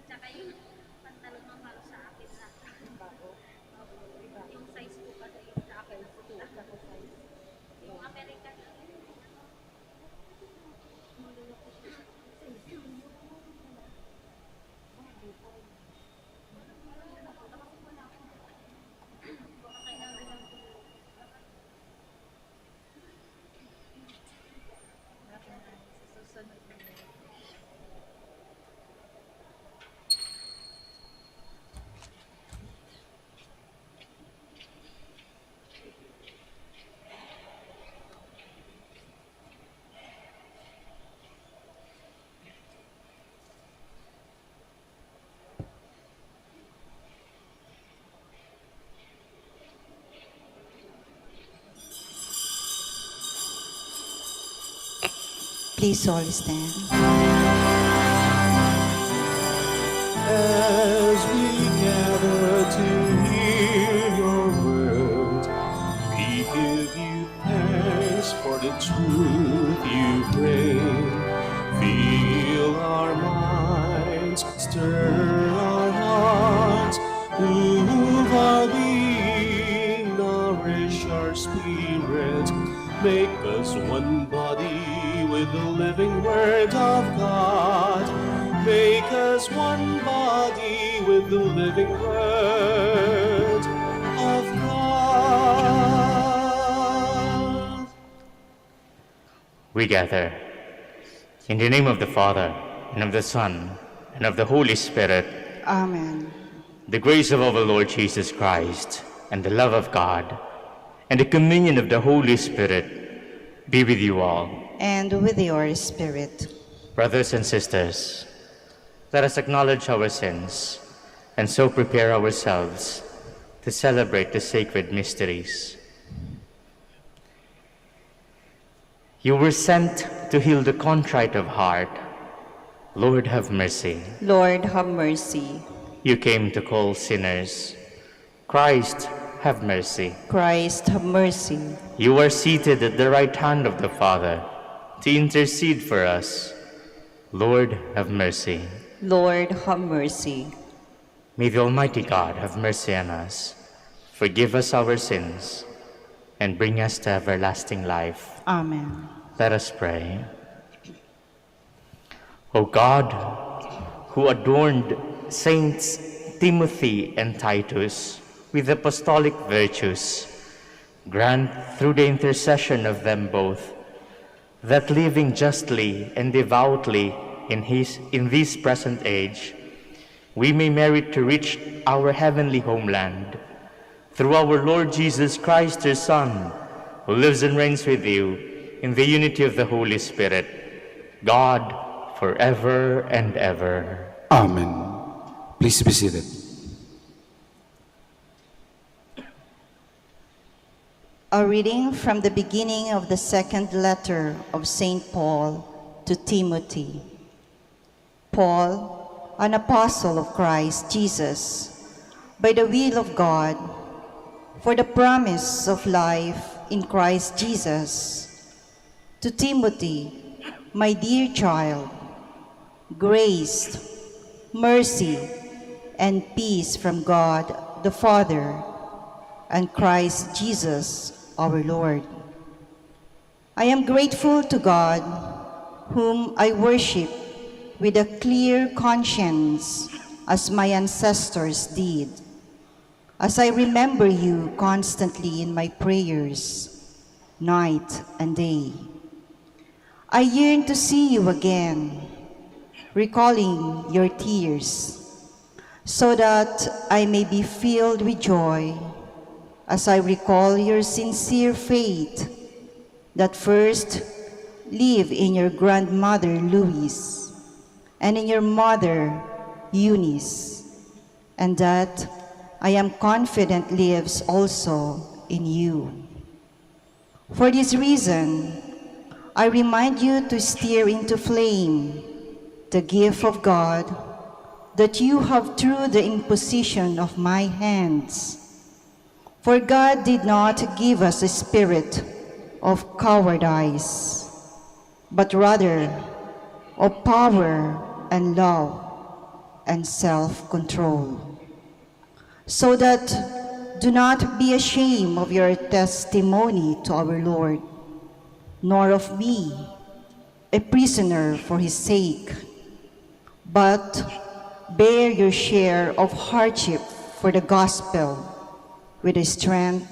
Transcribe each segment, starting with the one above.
Tsaka yung pantalon mo para sa akin na. Yung size ko kasi sa akin. Yung American. Please all stand. As we gather to hear your word, we give you thanks for the truth you bring. Fill our minds, stir our hearts, move our being, nourish our spirit, make us one body with the living word of God. Make us one body with the living word of God. We gather in the name of the Father, and of the Son, and of the Holy Spirit. Amen. The grace of our Lord Jesus Christ, and the love of God, and the communion of the Holy Spirit be with you all. And with your spirit. Brothers and sisters, let us acknowledge our sins and so prepare ourselves to celebrate the sacred mysteries. You were sent to heal the contrite of heart. Lord, have mercy. Lord, have mercy. You came to call sinners. Christ, have mercy. Christ, have mercy. You are seated at the right hand of the Father to intercede for us. Lord, have mercy. Lord, have mercy. May the Almighty God have mercy on us, forgive us our sins, and bring us to everlasting life. Amen. Let us pray. O God, who adorned Saints Timothy and Titus with apostolic virtues, grant through the intercession of them both that living justly and devoutly in this present age, we may merit to reach our heavenly homeland through our Lord Jesus Christ, your Son, who lives and reigns with you in the unity of the Holy Spirit, God, forever and ever. Amen. Please be seated. A reading from the beginning of the second letter of St. Paul to Timothy. Paul, an apostle of Christ Jesus, by the will of God, for the promise of life in Christ Jesus. To Timothy, my dear child, grace, mercy, and peace from God the Father and Christ Jesus our Lord. I am grateful to God, whom I worship with a clear conscience as my ancestors did, as I remember you constantly in my prayers, night and day. I yearn to see you again, recalling your tears, so that I may be filled with joy as I recall your sincere faith that first lived in your grandmother Louise and in your mother Eunice, and that I am confident lives also in you. For this reason, I remind you to steer into flame the gift of God that you have through the imposition of my hands. For God did not give us a spirit of cowardice, but rather of power and love and self-control, so that do not be ashamed of your testimony to our Lord, nor of me, a prisoner for his sake, but bear your share of hardship for the gospel with a strength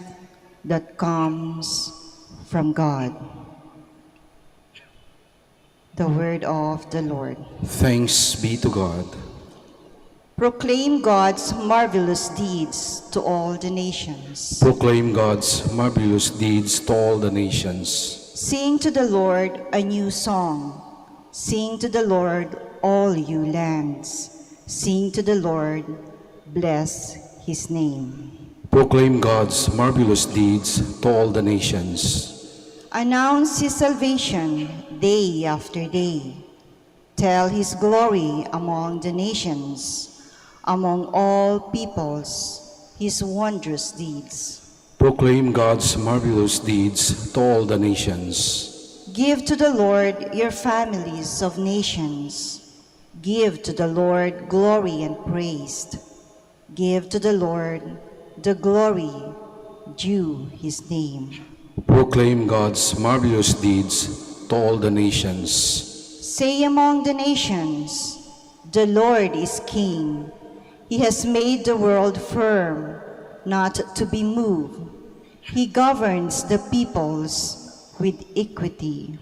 that comes from God. The word of the Lord. Thanks be to God. Proclaim God's marvelous deeds to all the nations. Proclaim God's marvelous deeds to all the nations. Sing to the Lord a new song. Sing to the Lord, all you lands. Sing to the Lord, bless his name. Proclaim God's marvelous deeds to all the nations. Announce his salvation day after day. Tell his glory among the nations, among all peoples, his wondrous deeds. Proclaim God's marvelous deeds to all the nations. Give to the Lord your families of nations. Give to the Lord glory and praise. Give to the Lord the glory due his name. Proclaim God's marvelous deeds to all the nations. Say among the nations, the Lord is King. He has made the world firm, not to be moved. He governs the peoples with equity.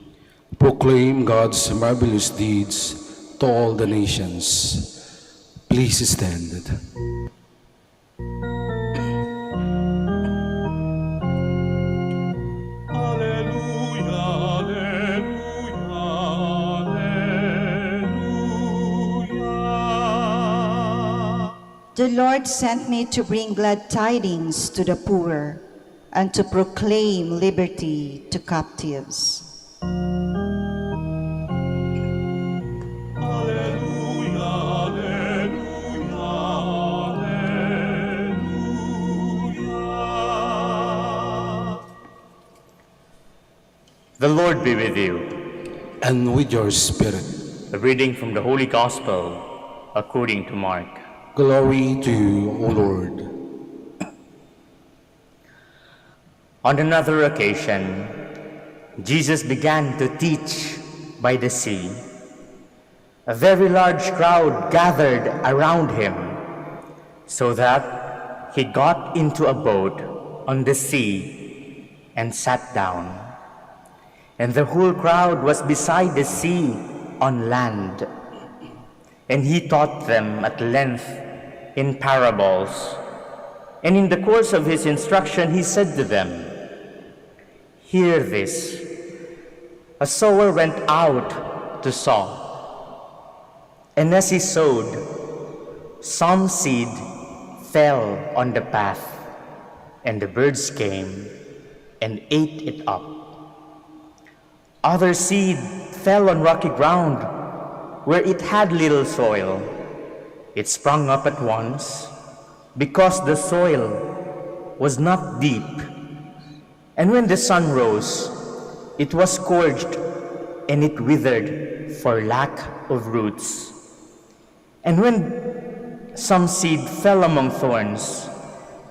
Proclaim God's marvelous deeds to all the nations. Please stand. The Lord sent me to bring glad tidings to the poor and to proclaim liberty to captives. The Lord be with you. And with your spirit. A reading from the Holy Gospel according to Mark. Glory to you, O Lord. On another occasion, Jesus began to teach by the sea. A very large crowd gathered around him, so that he got into a boat on the sea and sat down. And the whole crowd was beside the sea on land. And he taught them at length in parables. And in the course of his instruction, he said to them, "Hear this. A sower went out to sow. And as he sowed, some seed fell on the path, and the birds came and ate it up. Other seed fell on rocky ground, where it had little soil. It sprung up at once, because the soil was not deep. And when the sun rose, it was scorched, and it withered for lack of roots. And when some seed fell among thorns,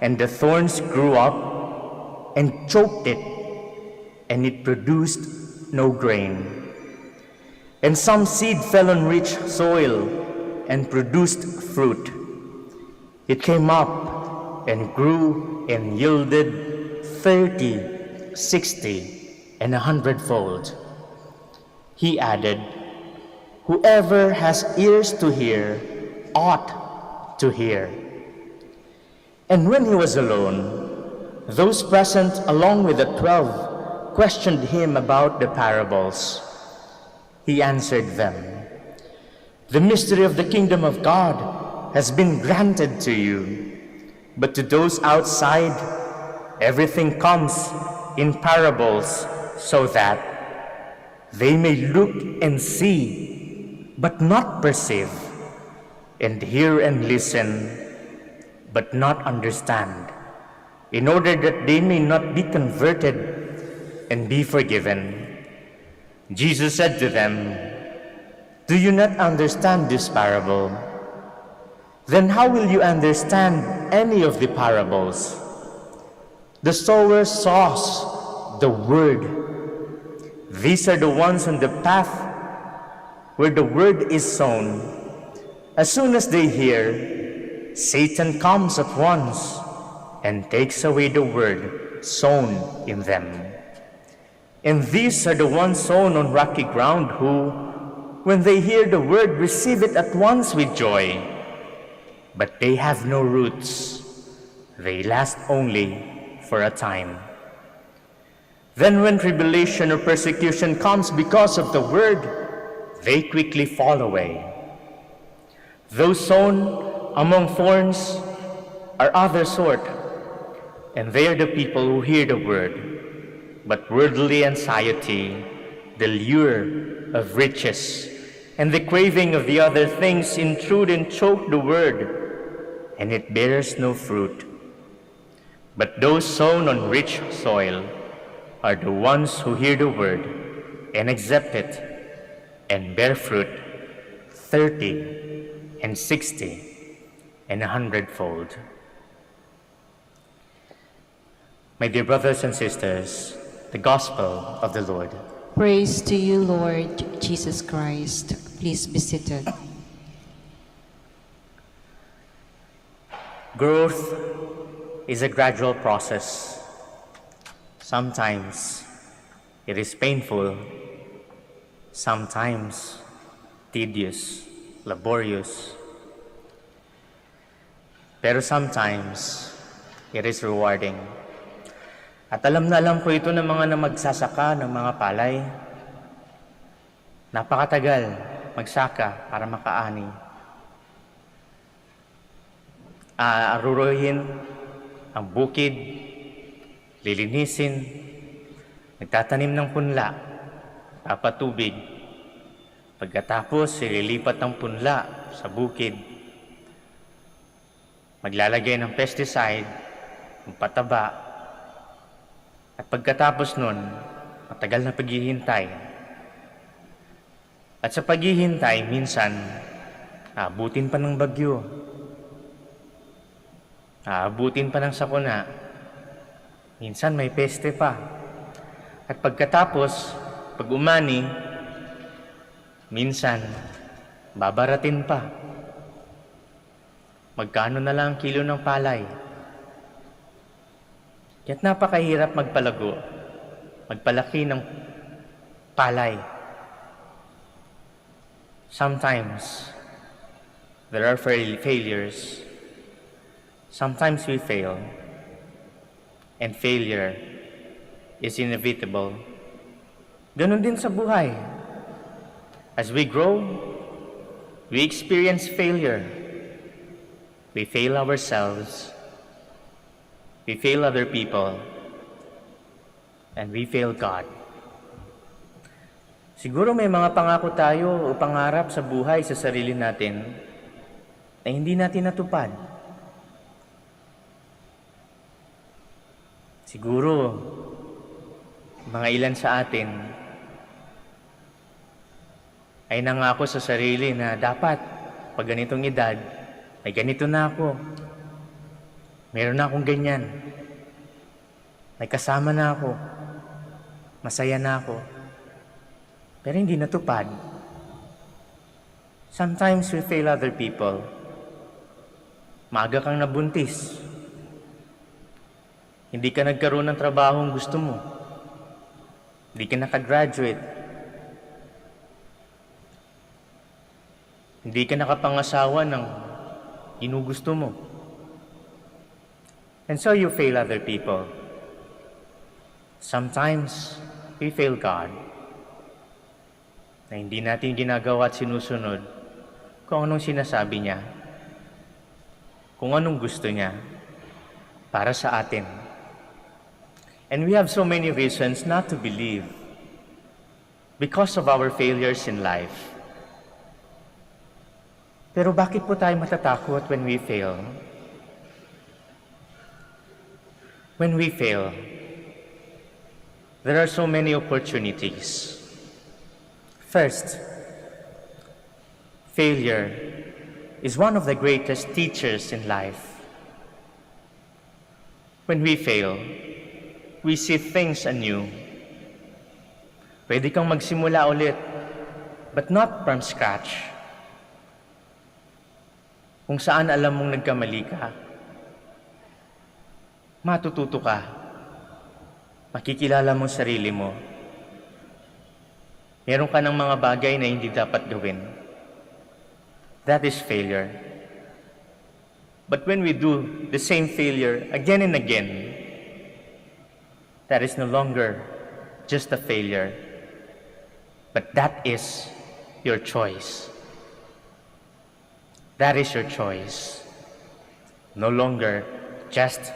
and the thorns grew up and choked it, and it produced no grain. And some seed fell on rich soil and produced fruit. It came up and grew and yielded 30, 60, and 100-fold." He added, "Whoever has ears to hear ought to hear." And when he was alone, those present along with the 12 questioned him about the parables. He answered them, "The mystery of the kingdom of God has been granted to you, but to those outside, everything comes in parables, so that they may look and see, but not perceive, and hear and listen, but not understand, in order that they may not be converted and be forgiven." Jesus said to them, Do you not understand this parable? Then how will you understand any of the parables? The sower sows the word. These are the ones on the path where the word is sown. As soon as they hear, Satan comes at once and takes away the word sown in them. And these are the ones sown on rocky ground who, when they hear the word, receive it at once with joy. But they have no roots. They last only for a time. Then when tribulation or persecution comes because of the word, they quickly fall away. Those sown among thorns are other sort, and they are the people who hear the word, but worldly anxiety, the lure of riches, and the craving of the other things intrude and choke the word, and it bears no fruit. But those sown on rich soil are the ones who hear the word and accept it and bear fruit 30 and 60 and 100-fold. My dear brothers and sisters, the Gospel of the Lord. Praise to you, Lord Jesus Christ. Please be seated. Growth is a gradual process. Sometimes it is painful, sometimes tedious, laborious. Pero sometimes it is rewarding. At alam na alam po ito ng mga magsasaka ng mga palay. Napakatagal magsaka para makaani. Aruruhin ang bukid, lilinisin, nagtatanim ng punla, papatubig. Pagkatapos, ililipat ang punla sa bukid. Maglalagay ng pesticide, ng pataba. At pagkatapos nun, matagal na paghihintay. At sa paghihintay, minsan, aabutin pa ng bagyo. Aabutin pa ng sakuna. Minsan may peste pa. At pagkatapos, pag umani, minsan, babaratin pa. Magkano na lang ang kilo ng palay? Kaya't napakahirap magpalago, magpalaki ng palay. Sometimes, there are failures. Sometimes we fail, and failure is inevitable. Ganon din sa buhay. As we grow, we experience failure. We fail ourselves, we fail other people, and we fail God. Siguro may mga pangako tayo o pangarap sa buhay sa sarili natin na hindi natin natupad. Siguro, mga ilan sa atin ay nangako sa sarili na dapat pag ganitong edad, ay ganito na ako. Meron na akong ganyan. May kasama na ako. Masaya na ako. Pero hindi natupad. Sometimes we fail other people. Maaga kang nabuntis. Hindi ka nagkaroon ng trabahong gusto mo. Hindi ka nakagraduate. Hindi ka nakapangasawa ng ginugusto mo. And so you fail other people. Sometimes we fail God. Na hindi natin ginagawa at sinusunod kung anong sinasabi niya, kung anong gusto niya para sa atin. And we have so many reasons not to believe because of our failures in life. Pero bakit po tayo matatakot when we fail? When we fail, there are so many opportunities. First, Failure is one of the greatest teachers in life. When we fail, we see things anew. Pwede kang magsimula ulit, but not from scratch. Kung saan alam mong nagkamali ka, matututo ka. Makikilala mo sarili mo. Meron ka ng mga bagay na hindi dapat gawin. That is failure. But when we do the same failure again and again, that is no longer just a failure, but that is your choice. That is your choice. No longer just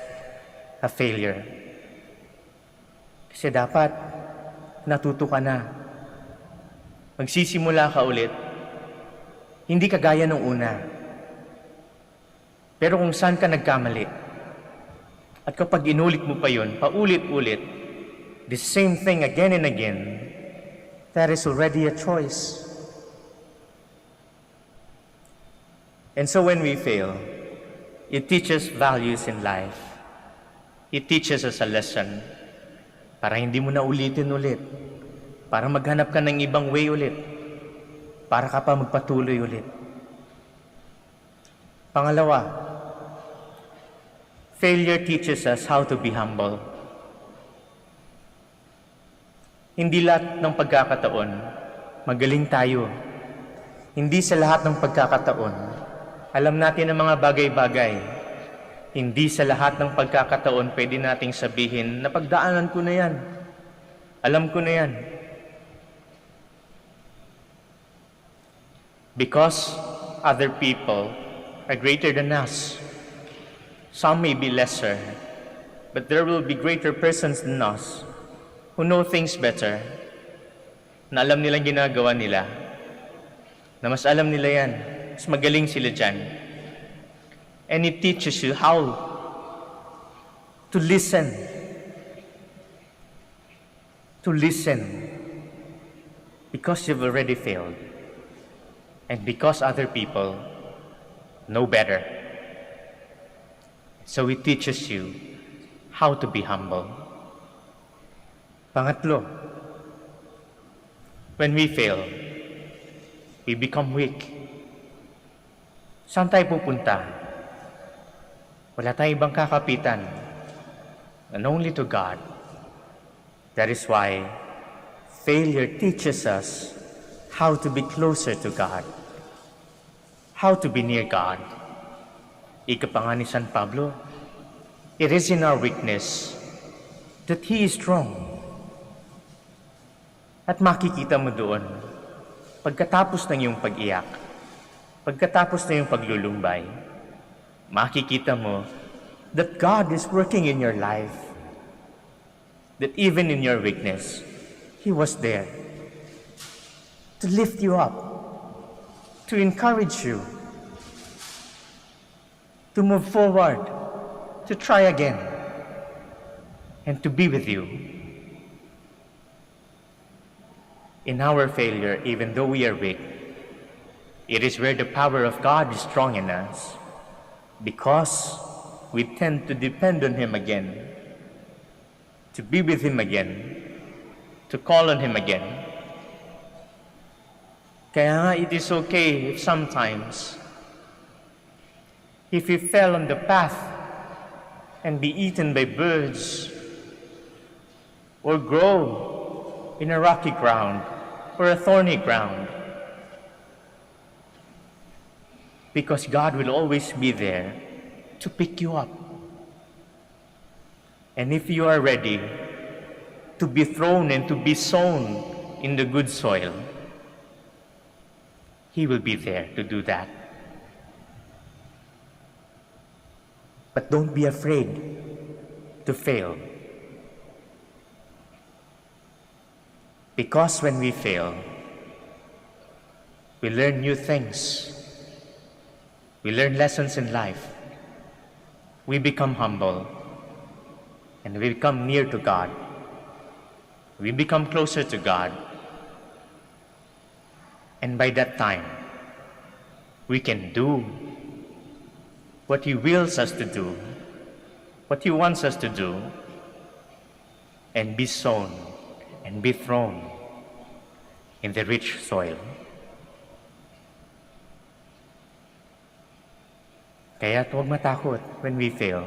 a failure. Kasi dapat natuto ka na. Magsisimula ka ulit. Hindi kagaya nung una. Pero kung saan ka nagkamali, at kapag inulit mo pa yun, paulit-ulit, the same thing again and again, that is already a choice. And so when we fail, it teaches values in life. It teaches us a lesson para hindi mo na ulitin ulit, para maghanap ka ng ibang way ulit, para ka pa magpatuloy ulit. Pangalawa, failure teaches us how to be humble. Hindi lahat ng pagkakataon, magaling tayo. Hindi sa lahat ng pagkakataon, alam natin ang mga bagay-bagay. Hindi sa lahat ng pagkakataon pwede nating sabihin na pagdaanan ko na yan. Alam ko na yan. Because other people are greater than us. Some may be lesser, but there will be greater persons than us who know things better, na alam nilang ginagawa nila, na mas alam nila yan, mas magaling sila dyan. And it teaches you how to listen. To listen. Because you've already failed. And because other people know better. So it teaches you how to be humble. Pangatlo, when we fail, we become weak. Saan tayo pupunta? Wala tayong ibang kakapitan, and only to God. That is why failure teaches us how to be closer to God, how to be near God. Ika pa nga ni San Pablo, it is in our weakness that He is strong. At makikita mo doon, pagkatapos ng iyong pag-iyak, pagkatapos ng iyong paglulumbay, makikita mo that God is working in your life. That even in your weakness, He was there to lift you up, to encourage you, to move forward, to try again, and to be with you. In our failure, even though we are weak, it is where the power of God is strong in us, because we tend to depend on Him again, to be with Him again, to call on Him again. Kaya nga, it is okay if sometimes, if you fell on the path and be eaten by birds, or grow in a rocky ground or a thorny ground, because God will always be there to pick you up. And if you are ready to be thrown and to be sown in the good soil, He will be there to do that. But don't be afraid to fail. Because when we fail, we learn new things. We learn lessons in life. We become humble. And we become near to God. We become closer to God. And by that time, we can do what He wills us to do, what He wants us to do, and be sown and be thrown in the rich soil. Kaya huwag matakot when we fail.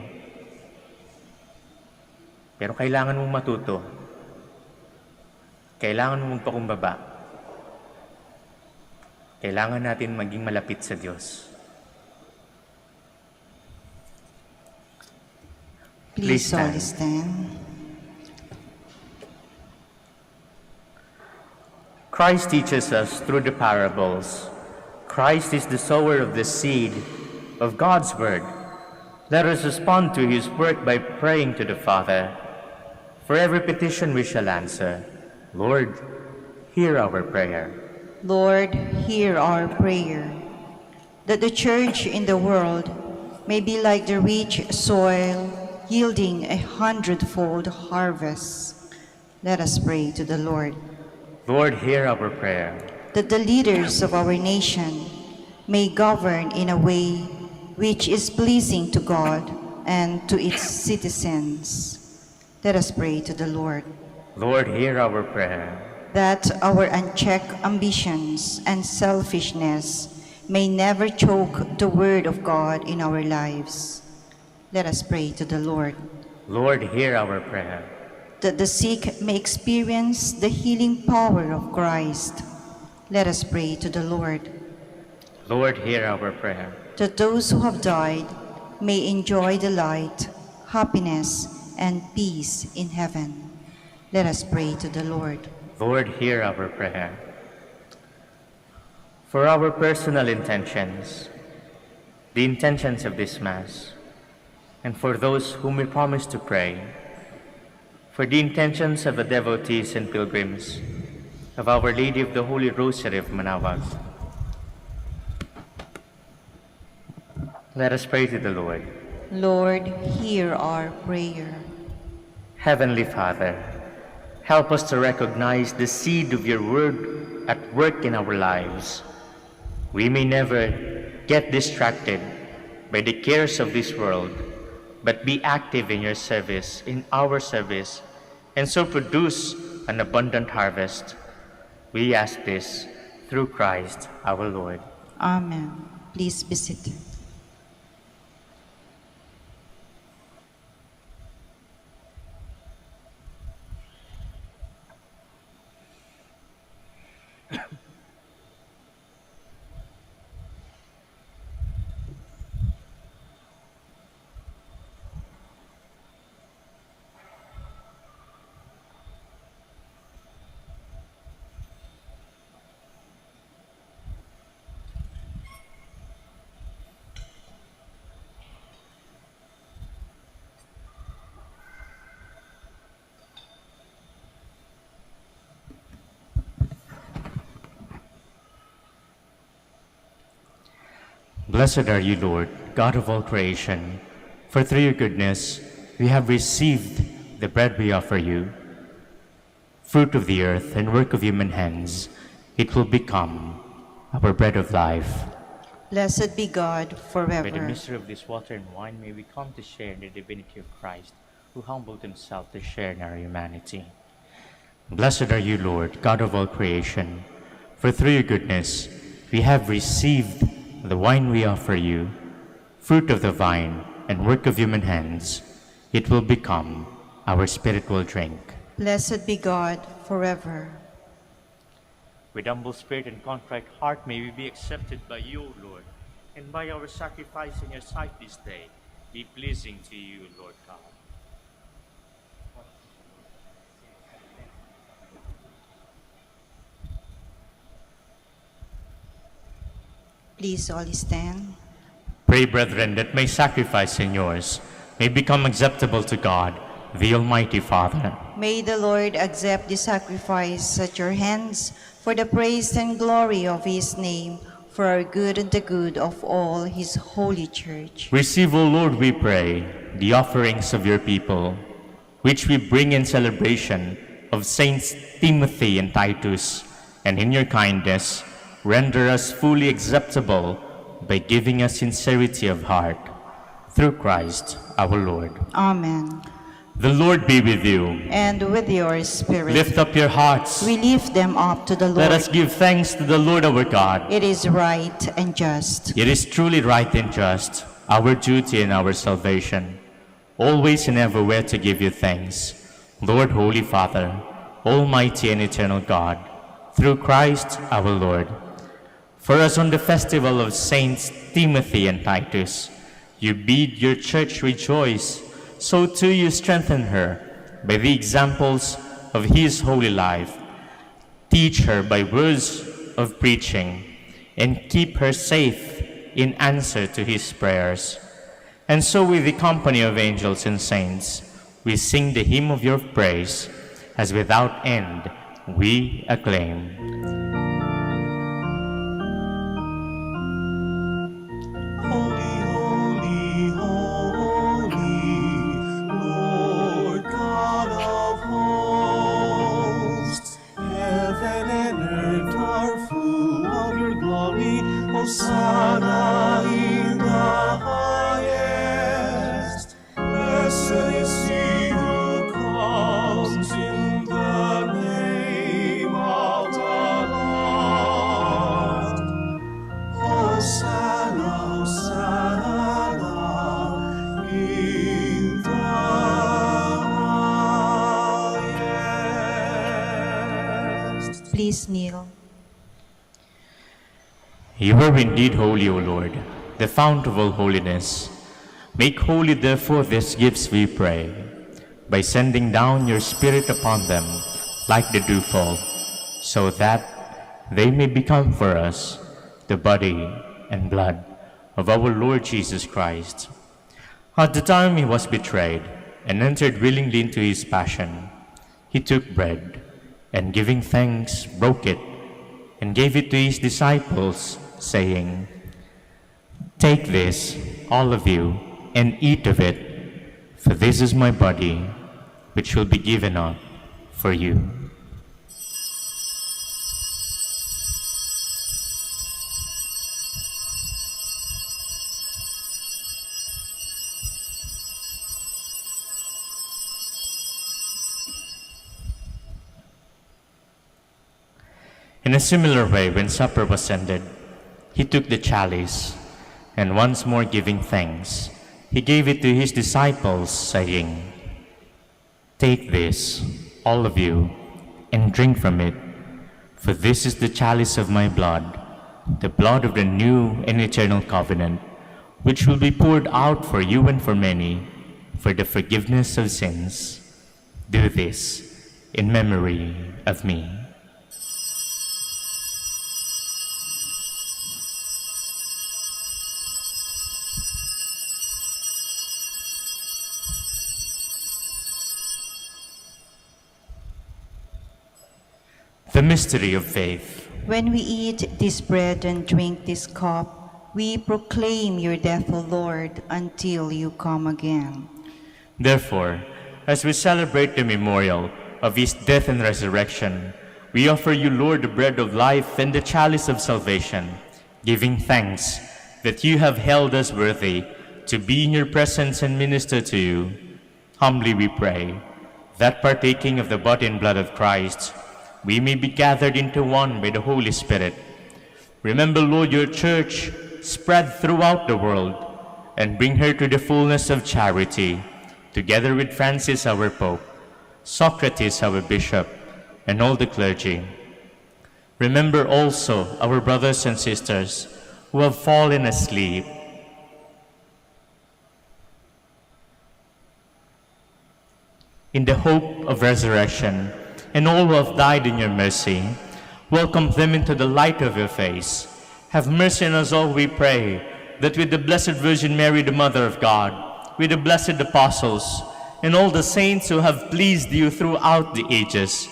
Pero kailangan mong matuto. Kailangan mong magpakumbaba. Kailangan natin maging malapit sa Diyos. Please all stand. Christ teaches us through the parables. Christ is the sower of the seed of God's word. Let us respond to His work by praying to the Father. For every petition we shall answer, Lord, hear our prayer. Lord, hear our prayer, that the Church in the world may be like the rich soil, yielding 100-fold harvest. Let us pray to the Lord. Lord, hear our prayer. That the leaders of our nation may govern in a way which is pleasing to God and to its citizens. Let us pray to the Lord. Lord, hear our prayer. That our unchecked ambitions and selfishness may never choke the word of God in our lives. Let us pray to the Lord. Lord, hear our prayer. That the sick may experience the healing power of Christ. Let us pray to the Lord. Lord, hear our prayer. That those who have died may enjoy the light, happiness, and peace in heaven. Let us pray to the Lord. Lord, hear our prayer. For our personal intentions, the intentions of this Mass, and for those whom we promise to pray, for the intentions of the devotees and pilgrims of Our Lady of the Holy Rosary of Manaoag. Let us pray to the Lord. Lord, hear our prayer. Heavenly Father, help us to recognize the seed of your word at work in our lives. We may never get distracted by the cares of this world, but be active in your service, in our service, and so produce an abundant harvest. We ask this through Christ our Lord. Amen. Please be seated. Blessed are you, Lord, God of all creation, for through your goodness we have received the bread we offer you. Fruit of the earth and work of human hands, it will become our bread of life. Blessed be God forever. By the mystery of this water and wine may we come to share in the divinity of Christ, who humbled himself to share in our humanity. Blessed are you, Lord, God of all creation, for through your goodness we have received the wine we offer you, fruit of the vine and work of human hands, it will become our spiritual drink. Blessed be God forever. With humble spirit and contrite heart may we be accepted by you, O Lord, and by our sacrifice in your sight this day be pleasing to you, Lord God. Please all stand. Pray, brethren, that my sacrifice and yours may become acceptable to God, the Almighty Father. May the Lord accept the sacrifice at your hands for the praise and glory of his name, for our good and the good of all his holy church. Receive, O Lord, we pray, the offerings of your people, which we bring in celebration of Saints Timothy and Titus, and in your kindness, render us fully acceptable by giving us sincerity of heart. Through Christ our Lord. Amen. The Lord be with you. And with your spirit. Lift up your hearts. We lift them up to the Lord. Let us give thanks to the Lord our God. It is right and just. It is truly right and just, our duty and our salvation, always and everywhere to give you thanks, Lord, Holy Father, Almighty and eternal God, through Christ our Lord. For as on the festival of Saints Timothy and Titus, you bid your church rejoice, so too you strengthen her by the examples of his holy life. Teach her by words of preaching, and keep her safe in answer to his prayers. And so with the company of angels and saints, we sing the hymn of your praise, as without end we acclaim. Holy, holy, holy, Lord God of hosts, heaven and earth are full of your glory. Hosanna in the highest. Blessed is he who comes in the name of the Lord. Hosanna, Hosanna in the highest. Please kneel. You are indeed holy, O Lord, the fount of all holiness. Make holy, therefore, these gifts, we pray, by sending down your Spirit upon them like the dewfall, so that they may become for us the body and blood of our Lord Jesus Christ. At the time he was betrayed and entered willingly into his passion, he took bread, and giving thanks, broke it, and gave it to his disciples, saying, "Take this, all of you, and eat of it, for this is my body, which will be given up for you." In a similar way, when supper was ended, he took the chalice, and once more giving thanks, he gave it to his disciples, saying, "Take this, all of you, and drink from it, for this is the chalice of my blood, the blood of the new and eternal covenant, which will be poured out for you and for many, for the forgiveness of sins. Do this in memory of me." The mystery of faith. When we eat this bread and drink this cup, we proclaim your death, O Lord, until you come again. Therefore, as we celebrate the memorial of his death and resurrection, we offer you, Lord, the bread of life and the chalice of salvation, giving thanks that you have held us worthy to be in your presence and minister to you. Humbly we pray that, partaking of the body and blood of Christ, we may be gathered into one by the Holy Spirit. Remember, Lord, your church spread throughout the world, and bring her to the fullness of charity, together with Francis our Pope, Socrates our Bishop, and all the clergy. Remember also our brothers and sisters who have fallen asleep. In the hope of resurrection, and all who have died in your mercy, welcome them into the light of your face. Have mercy on us all, we pray, that with the Blessed Virgin Mary, the Mother of God, with the blessed apostles, and all the saints who have pleased you throughout the ages,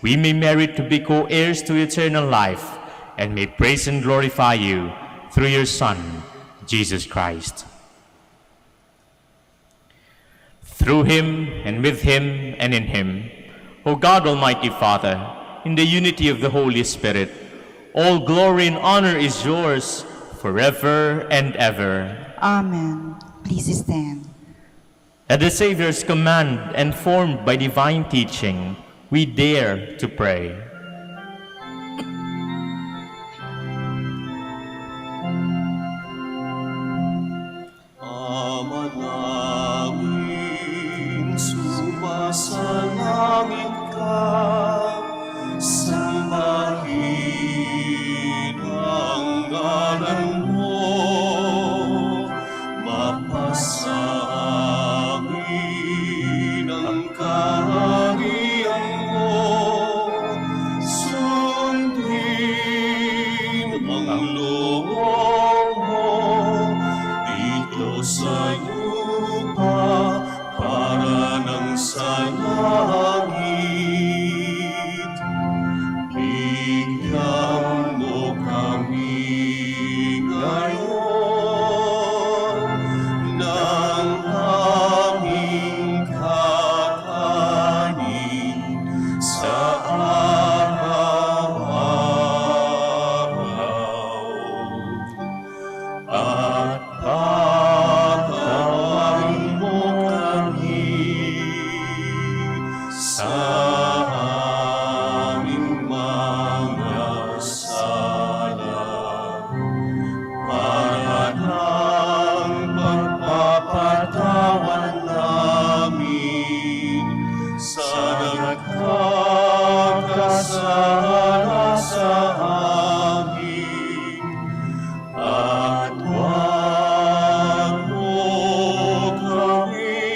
we may merit to be co-heirs to eternal life, and may praise and glorify you through your Son, Jesus Christ. Through him, and with him, and in him, O God, Almighty Father, in the unity of the Holy Spirit, all glory and honor is yours forever and ever. Amen. Please stand. At the Savior's command and formed by divine teaching, we dare to pray. Ama namin, sumasalangit ka, sambahin ang ngalan mo, mapasa amin ang kaharian mo, sundin ang loob mo dito sa lupa para ng sa langit. Bigyan mo kami ngayon ng aming kakanin sa araw-araw. At pagtawan mo kami sa aming mga sala, para ng pagpapatawan namin sa nagkakasala sa amin. At huwag mo kami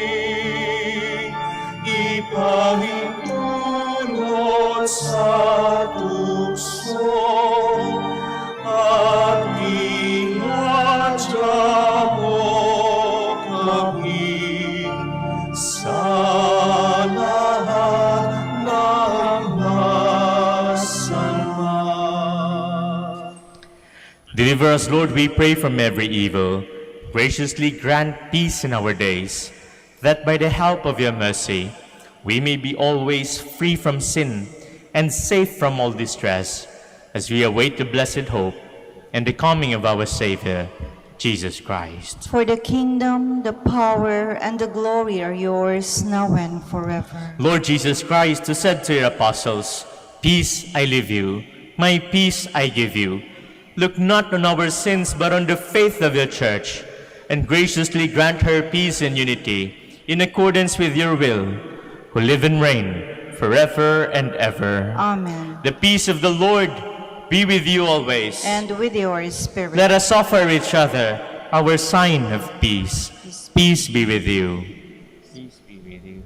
ipahintulot sa tukso, at inadya mo kami sa lahat ng masama. Deliver us, Lord, we pray, from every evil. Graciously grant peace in our days, that by the help of your mercy, we may be always free from sin and safe from all distress, as we await the blessed hope and the coming of our Savior, Jesus Christ. For the kingdom, the power, and the glory are yours, now and forever. Lord Jesus Christ, who said to your apostles, "Peace I leave you, my peace I give you," look not on our sins, but on the faith of your church, and graciously grant her peace and unity, in accordance with your will, who live and reign forever and ever. Amen. The peace of the Lord be with you always. And with your spirit. Let us offer each other our sign of peace. Peace be with you. Peace be with you.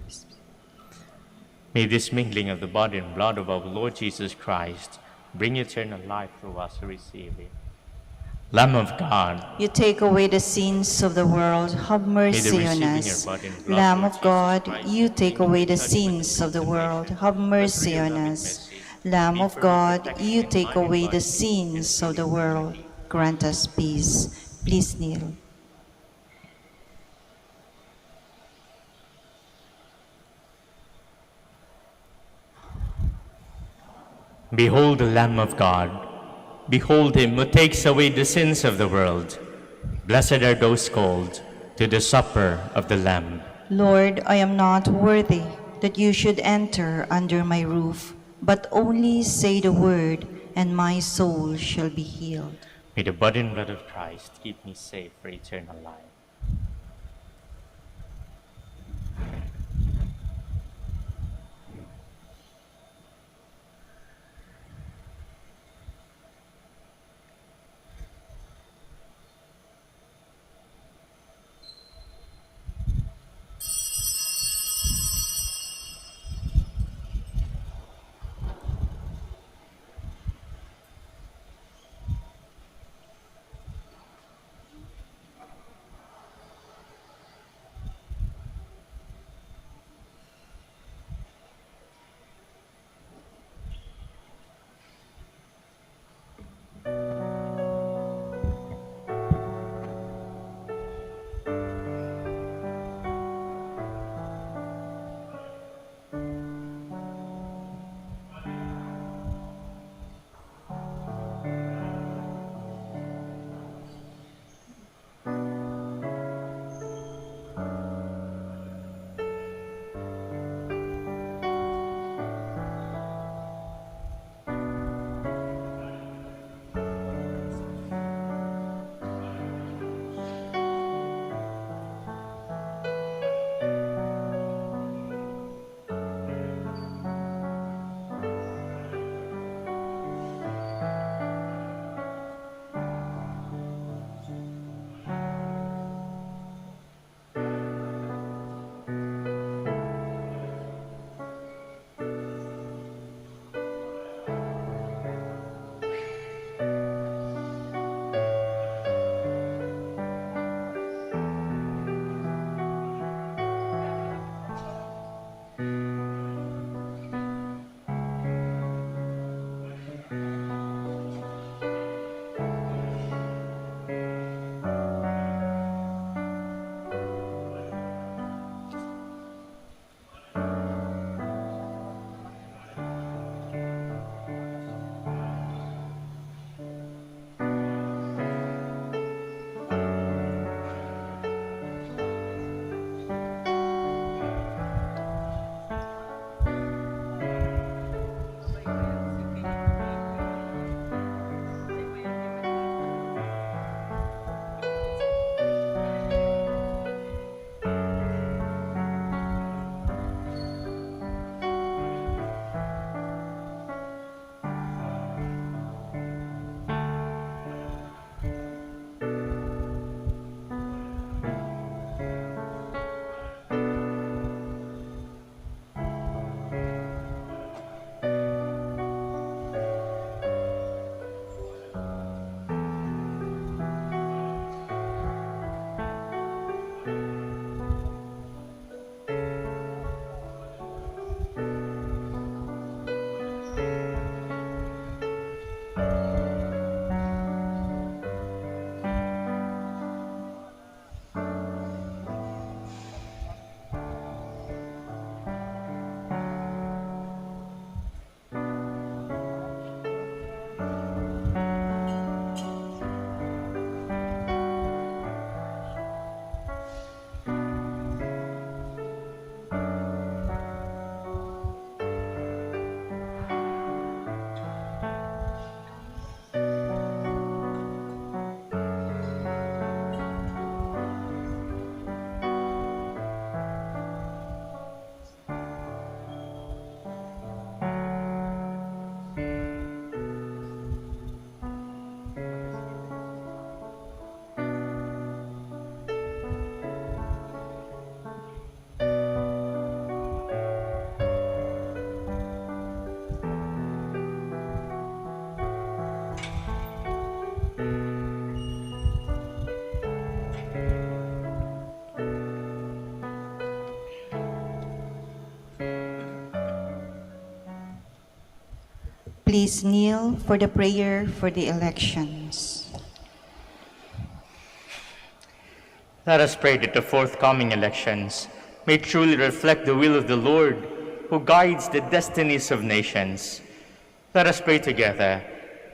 May this mingling of the body and blood of our Lord Jesus Christ bring eternal life through us who receive it. Lamb of God, You take away the sins of the world, have mercy on receiving us. your body and blood, Lamb Lord of God, Jesus Christ, you take away the touch sins with of the the world, faith, have mercy but on through your us. loving mercy, Lamb be of for God, protection you in take mind and away the body, sins and of the spirit world, liberty. grant us peace. Please kneel. Behold the Lamb of God. Behold him who takes away the sins of the world. Blessed are those called to the supper of the Lamb. Lord, I am not worthy that you should enter under my roof, but only say the word, and my soul shall be healed. May the body and blood of Christ keep me safe for eternal life. Please kneel for the prayer for the elections. Let us pray that the forthcoming elections may truly reflect the will of the Lord, who guides the destinies of nations. Let us pray together.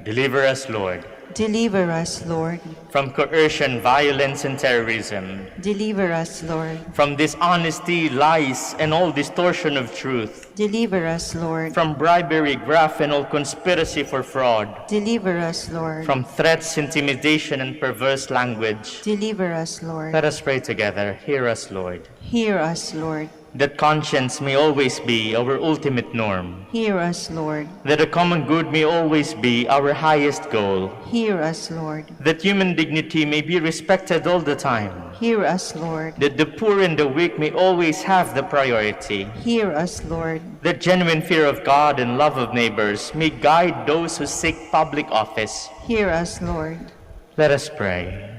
Deliver us, Lord, Deliver us, Lord. from coercion, violence, and terrorism, Deliver us, Lord. from dishonesty, lies, and all distortion of truth, Deliver us, Lord. from bribery, graft, and all conspiracy for fraud, Deliver us, Lord. from threats, intimidation, and perverse language. Deliver us, Lord. Let us pray together. Hear us, Lord. Hear us, Lord. That conscience may always be our ultimate norm, Hear us, Lord. that the common good may always be our highest goal, Hear us, Lord. that human dignity may be respected all the time, Hear us, Lord. that the poor and the weak may always have the priority, Hear us, Lord. that genuine fear of God and love of neighbors may guide those who seek public office. Hear us, Lord. Let us pray.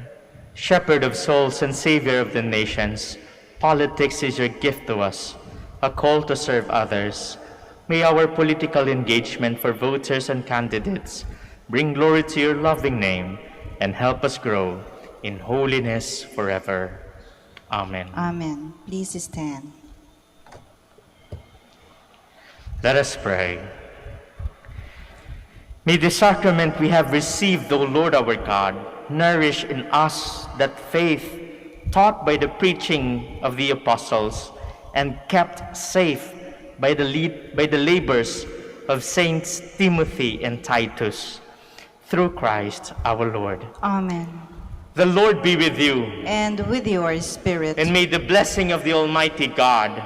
Shepherd of souls and Savior of the nations, politics is your gift to us, a call to serve others. May our political engagement for voters and candidates bring glory to your loving name and help us grow in holiness forever. Amen. Amen. Please stand. Let us pray. May the sacrament we have received, O Lord our God, nourish in us that faith taught by the preaching of the apostles and kept safe by the labors of Saints Timothy and Titus. Through Christ our Lord. Amen. The Lord be with you, And with your spirit. and may the blessing of the Almighty God,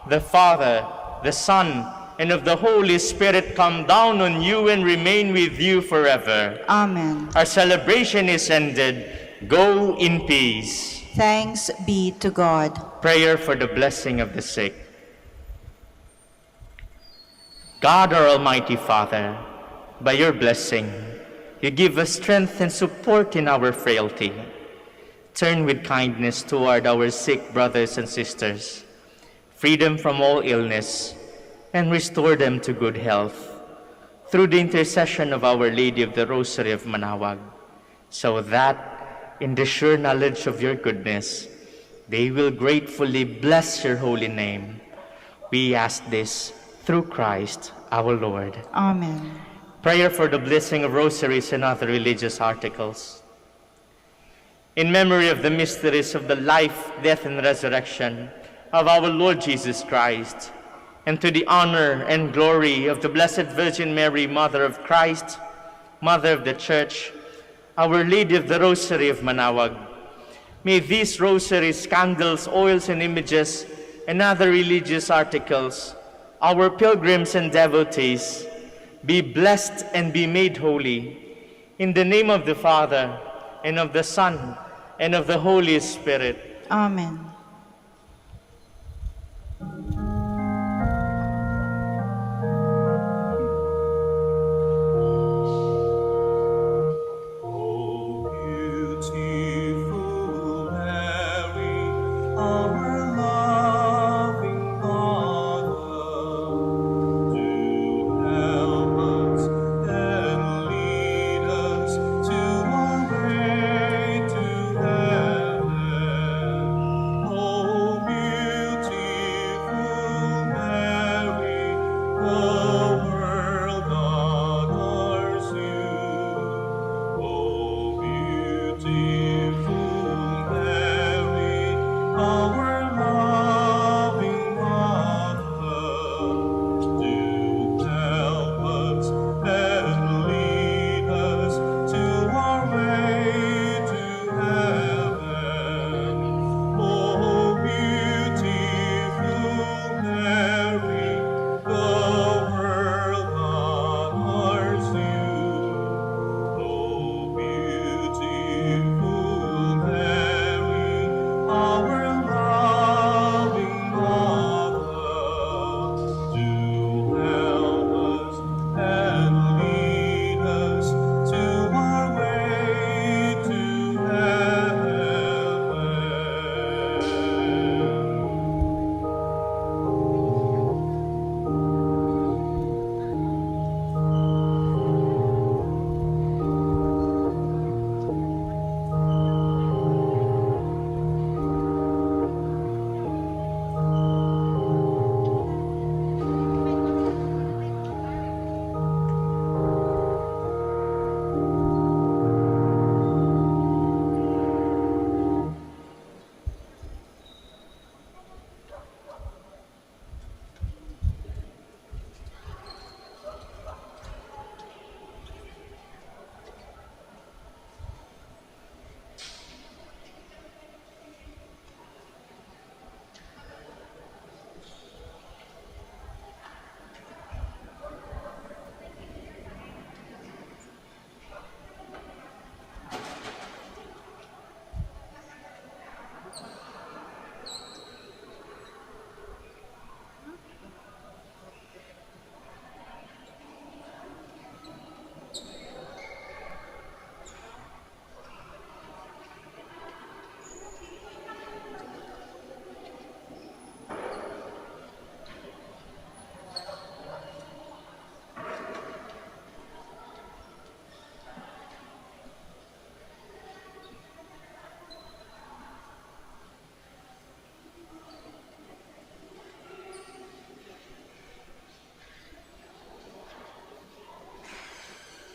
the Father, the Son, and of the Holy Spirit come down on you and remain with you forever. Amen. Our celebration is ended. Go in peace. Thanks be to God. Prayer for the blessing of the sick. God, our Almighty Father, by your blessing, you give us strength and support in our frailty. Turn with kindness toward our sick brothers and sisters, free them from all illness, and restore them to good health, through the intercession of Our Lady of the Rosary of Manaoag, so that, in the sure knowledge of your goodness, they will gratefully bless your holy name. We ask this through Christ our Lord. Amen. Prayer for the blessing of rosaries and other religious articles. In memory of the mysteries of the life, death, and resurrection of our Lord Jesus Christ, and to the honor and glory of the Blessed Virgin Mary, Mother of Christ, Mother of the Church, Our Lady of the Rosary of Manaoag, may these rosaries, candles, oils, and images, and other religious articles, our pilgrims and devotees, be blessed and be made holy. In the name of the Father, and of the Son, and of the Holy Spirit. Amen.